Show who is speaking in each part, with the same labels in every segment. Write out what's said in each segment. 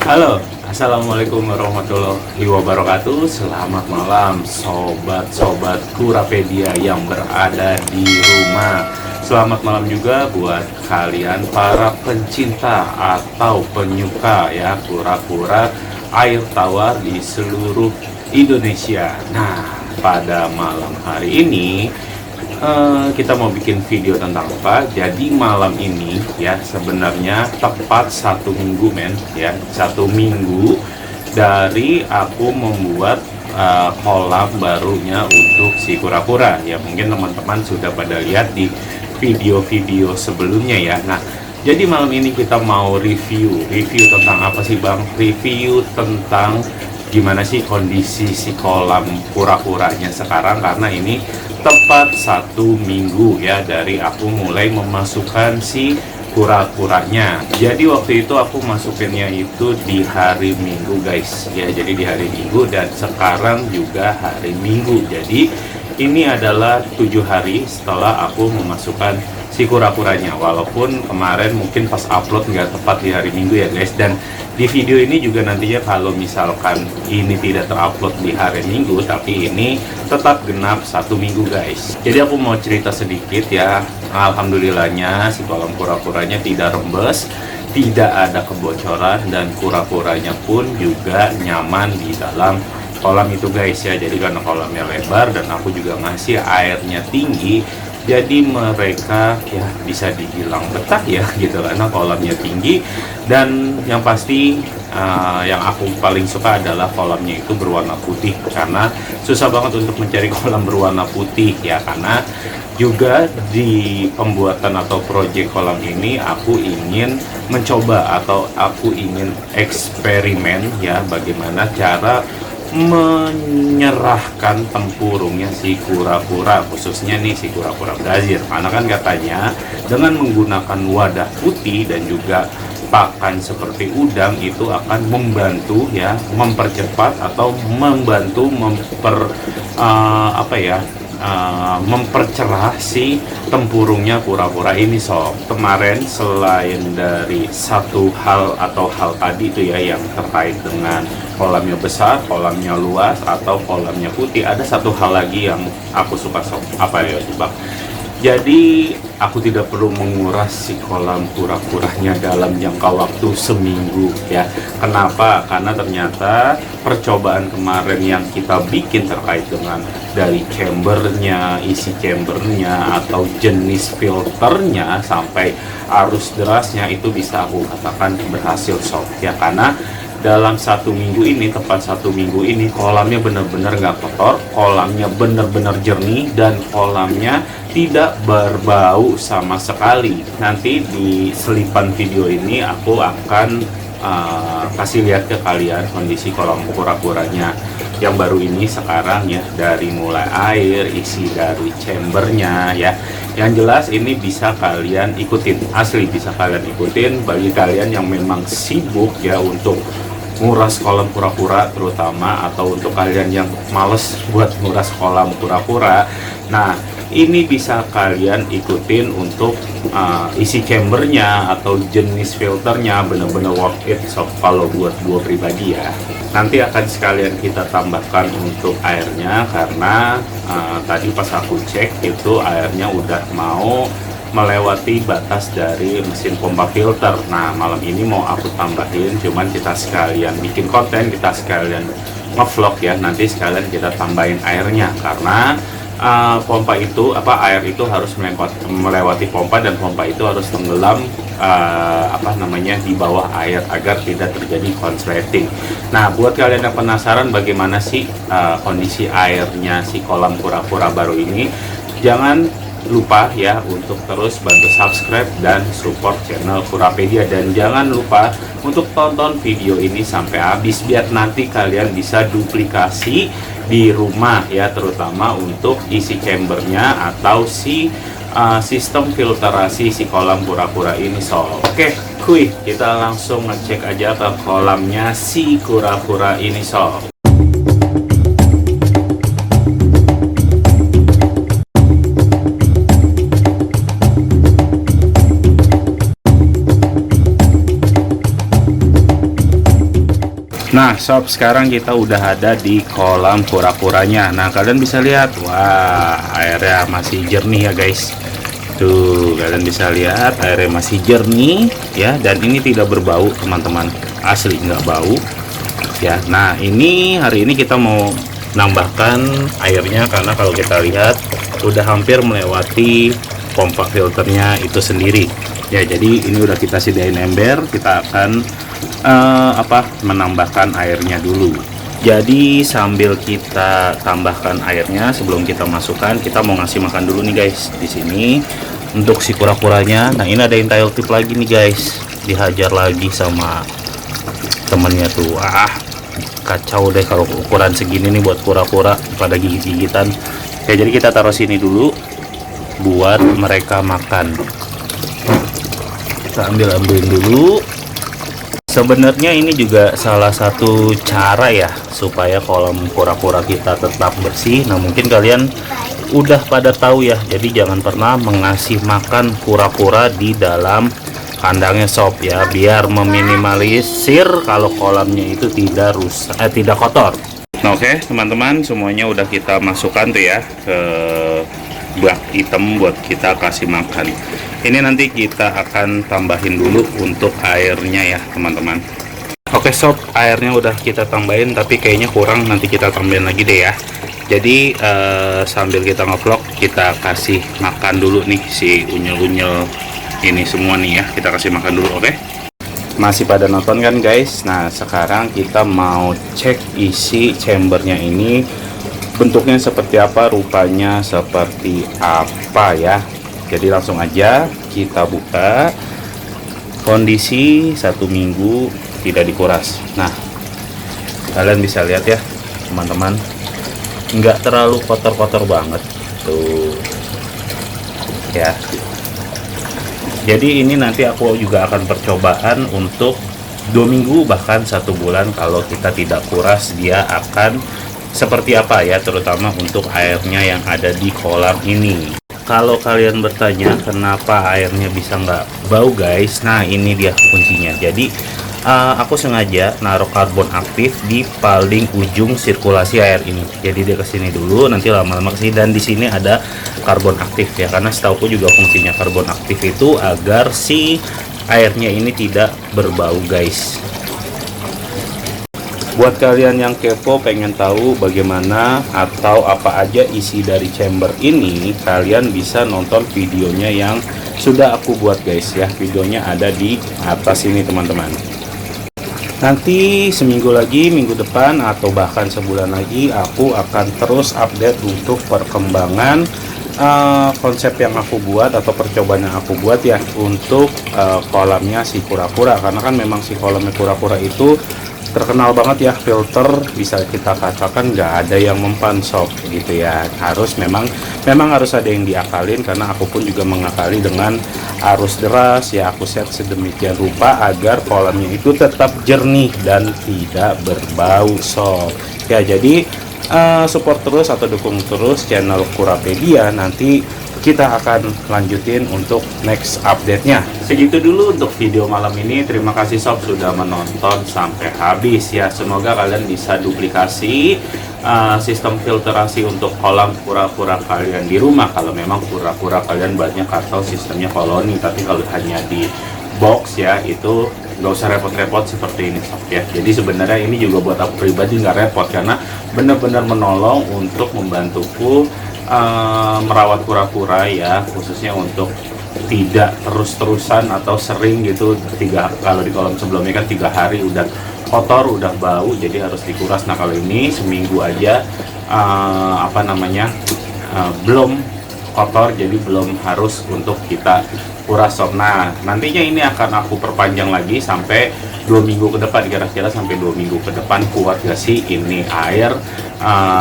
Speaker 1: Halo, Assalamualaikum warahmatullahi wabarakatuh. Selamat malam sobat-sobat Kurapedia yang berada di rumah. Selamat malam juga buat kalian para pencinta atau penyuka ya kura-kura air tawar di seluruh Indonesia. Nah, pada malam hari ini kita mau bikin video tentang apa? Jadi malam ini ya sebenarnya tepat 1 minggu ya 1 minggu dari aku membuat kolam barunya untuk si kura-kura ya. Mungkin teman-teman sudah pada lihat di video-video sebelumnya ya. Nah, jadi malam ini kita mau review tentang apa sih Bang? Review tentang gimana sih kondisi si kolam kura-kuranya sekarang, karena ini tepat 1 minggu ya dari aku mulai memasukkan si kura-kuranya. Jadi waktu itu aku masukinnya itu di hari Minggu guys ya, jadi di hari Minggu dan sekarang juga hari Minggu. Jadi ini adalah 7 hari setelah aku memasukkan si kura-kuranya, walaupun kemarin mungkin pas upload nggak tepat di hari Minggu ya guys. Dan di video ini juga nantinya kalau misalkan ini tidak terupload di hari Minggu, tapi ini tetap genap 1 minggu guys. Jadi aku mau cerita sedikit ya. Alhamdulillahnya si kolam kura-kuranya tidak rembes, tidak ada kebocoran, dan kura-kuranya pun juga nyaman di dalam kolam itu guys ya. Jadi karena kolamnya lebar dan aku juga ngasih airnya tinggi, jadi mereka ya bisa dibilang betah ya gitu karena kolamnya tinggi. Dan yang pasti yang aku paling suka adalah kolamnya itu berwarna putih, karena susah banget untuk mencari kolam berwarna putih ya. Karena juga di pembuatan atau proyek kolam ini aku ingin mencoba atau aku ingin eksperimen ya bagaimana cara menyerahkan tempurungnya si kura-kura, khususnya nih si kura-kura Brazil. Karena kan katanya dengan menggunakan wadah putih dan juga pakan seperti udang itu akan membantu ya mempercepat atau membantu mempercerah si tempurungnya kura-kura ini sob. Kemarin selain dari satu hal atau hal tadi itu ya yang terkait dengan kolamnya besar, kolamnya luas, atau kolamnya putih, ada satu hal lagi yang aku suka sob. Apa ya coba? Jadi aku tidak perlu menguras si kolam kura-kuranya dalam jangka waktu 1 minggu ya. Kenapa? Karena ternyata percobaan kemarin yang kita bikin terkait dengan dari chambernya, isi chambernya, atau jenis filternya sampai arus derasnya itu bisa aku katakan berhasil sob ya. Karena dalam 1 minggu ini, tepat 1 minggu ini, kolamnya benar-benar nggak kotor, kolamnya benar-benar jernih, dan kolamnya tidak berbau sama sekali. Nanti di selipan video ini aku akan kasih lihat ke kalian kondisi kolam kura-kuranya yang baru ini sekarang ya, dari mulai air, isi dari chambernya ya. Yang jelas ini bisa kalian ikutin, asli bisa kalian ikutin bagi kalian yang memang sibuk ya untuk nguras kolam kura-kura terutama, atau untuk kalian yang males buat nguras kolam kura-kura. Nah, ini bisa kalian ikutin untuk isi chambernya atau jenis filternya, bener-bener worth it sob kalau buat gua pribadi ya. Nanti akan sekalian kita tambahkan untuk airnya, karena tadi pas aku cek itu airnya udah mau melewati batas dari mesin pompa filter. Nah, malam ini mau aku tambahin, cuman kita sekalian bikin konten, kita sekalian ngevlog ya, nanti sekalian kita tambahin airnya, karena pompa itu air itu harus melewati pompa, dan pompa itu harus tenggelam di bawah air agar tidak terjadi konsleting. Nah, buat kalian yang penasaran bagaimana sih kondisi airnya si kolam kura-kura baru ini, jangan lupa ya untuk terus bantu subscribe dan support channel Kurapedia, dan jangan lupa untuk tonton video ini sampai habis biar nanti kalian bisa duplikasi di rumah ya, terutama untuk isi chambernya atau si sistem filterasi si kolam kura-kura ini sob. Oke, kuy, kita langsung ngecek aja ke kolamnya si kura-kura ini sob. Nah sob, sekarang kita udah ada di kolam kura-kuranya. Nah kalian bisa lihat, wah airnya masih jernih ya guys. Tuh kalian bisa lihat airnya masih jernih ya, dan ini tidak berbau teman-teman, asli nggak bau ya. Nah ini hari ini kita mau nambahkan airnya, karena kalau kita lihat udah hampir melewati pompa filternya itu sendiri ya. Jadi ini udah kita sediain ember, kita akan menambahkan airnya dulu. Jadi sambil kita tambahkan airnya, sebelum kita masukkan, kita mau ngasih makan dulu nih guys di sini untuk si kura-kuranya. Nah ini ada yang tail tip lagi nih guys, dihajar lagi sama temennya tuh. Kacau deh kalau ukuran segini nih buat kura-kura pada gigit-gigitan ya. Jadi kita taruh sini dulu buat mereka makan. Kita ambilin dulu. Sebenarnya ini juga salah satu cara ya supaya kolam kura-kura kita tetap bersih. Nah mungkin kalian udah pada tahu ya, jadi jangan pernah mengasih makan kura-kura di dalam kandangnya sob ya, biar meminimalisir kalau kolamnya itu tidak rusak, tidak kotor. Nah oke teman-teman, semuanya udah kita masukkan tuh ya ke bak hitam buat kita kasih makan. Ini nanti kita akan tambahin dulu untuk airnya ya teman-teman. Oke sob, airnya udah kita tambahin, tapi kayaknya kurang, nanti kita tambahin lagi deh ya. Jadi sambil kita ngevlog, kita kasih makan dulu nih si unyel-unyel ini semua nih ya, kita kasih makan dulu. Oke, masih pada nonton kan guys? Nah sekarang kita mau cek isi chambernya ini bentuknya seperti apa, rupanya seperti apa ya. Jadi langsung aja kita buka. Kondisi 1 minggu tidak dikuras. Nah kalian bisa lihat ya teman-teman, nggak terlalu kotor-kotor banget tuh ya. Jadi ini nanti aku juga akan percobaan untuk 2 minggu bahkan 1 bulan. Kalau kita tidak kuras, dia akan seperti apa ya, terutama untuk airnya yang ada di kolam ini. Kalau kalian bertanya kenapa airnya bisa nggak bau guys, nah ini dia kuncinya. Jadi aku sengaja naruh karbon aktif di paling ujung sirkulasi air ini. Jadi dia kesini dulu, nanti lama-lama kesini, dan di sini ada karbon aktif ya, karena setauku juga fungsinya karbon aktif itu agar si airnya ini tidak berbau guys. Buat kalian yang kepo pengen tahu bagaimana atau apa aja isi dari chamber ini, kalian bisa nonton videonya yang sudah aku buat guys ya. Videonya ada di atas ini teman-teman. Nanti seminggu lagi, minggu depan atau bahkan sebulan lagi, aku akan terus update untuk perkembangan konsep yang aku buat atau percobaan yang aku buat ya untuk kolamnya si kura-kura. Karena kan memang si kolamnya kura-kura itu terkenal banget ya, filter bisa kita katakan nggak ada yang mempan sob gitu ya. Harus memang harus ada yang diakalin, karena aku pun juga mengakali dengan arus deras ya. Aku set sedemikian rupa agar kolamnya itu tetap jernih dan tidak berbau sob ya. Jadi support terus atau dukung terus channel Kurapedia, nanti kita akan lanjutin untuk next update-nya. Segitu dulu untuk video malam ini. Terima kasih sob sudah menonton sampai habis ya. Semoga kalian bisa duplikasi sistem filtrasi untuk kolam kura-kura kalian di rumah, kalau memang kura-kura kalian banyak atau sistemnya koloni. Tapi kalau hanya di box ya, itu nggak usah repot-repot seperti ini sob ya. Jadi sebenarnya ini juga buat aku pribadi nggak repot, karena benar-benar menolong untuk membantuku merawat kura-kura ya, khususnya untuk tidak terus-terusan atau sering gitu. Kalau di kolam sebelumnya kan 3 hari udah kotor, udah bau, jadi harus dikuras. Nah kalau ini seminggu aja belum kotor, jadi belum harus untuk kita kuras sob. Nah nantinya ini akan aku perpanjang lagi sampai 2 minggu ke depan, kira-kira sampai 2 minggu ke depan. Kuat gak sih ini air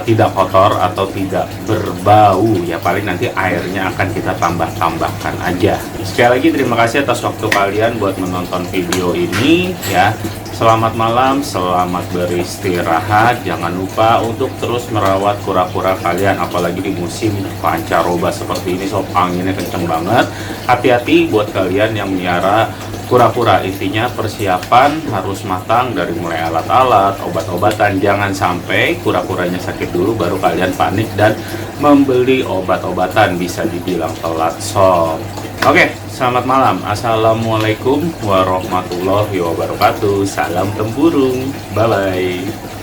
Speaker 1: tidak kotor atau tidak berbau ya. Paling nanti airnya akan kita tambahkan aja. Sekali lagi terima kasih atas waktu kalian buat menonton video ini ya. Selamat malam, selamat beristirahat. Jangan lupa untuk terus merawat kura-kura kalian, apalagi di musim pancaroba seperti ini sob, anginnya kenceng banget. Hati-hati buat kalian yang melihara kura-kura. Intinya persiapan harus matang dari mulai alat-alat, obat-obatan. Jangan sampai kura-kuranya sakit dulu baru kalian panik dan membeli obat-obatan, bisa dibilang telat sob. Oke, selamat malam. Assalamualaikum warahmatullahi wabarakatuh. Salam tempurung. Bye bye.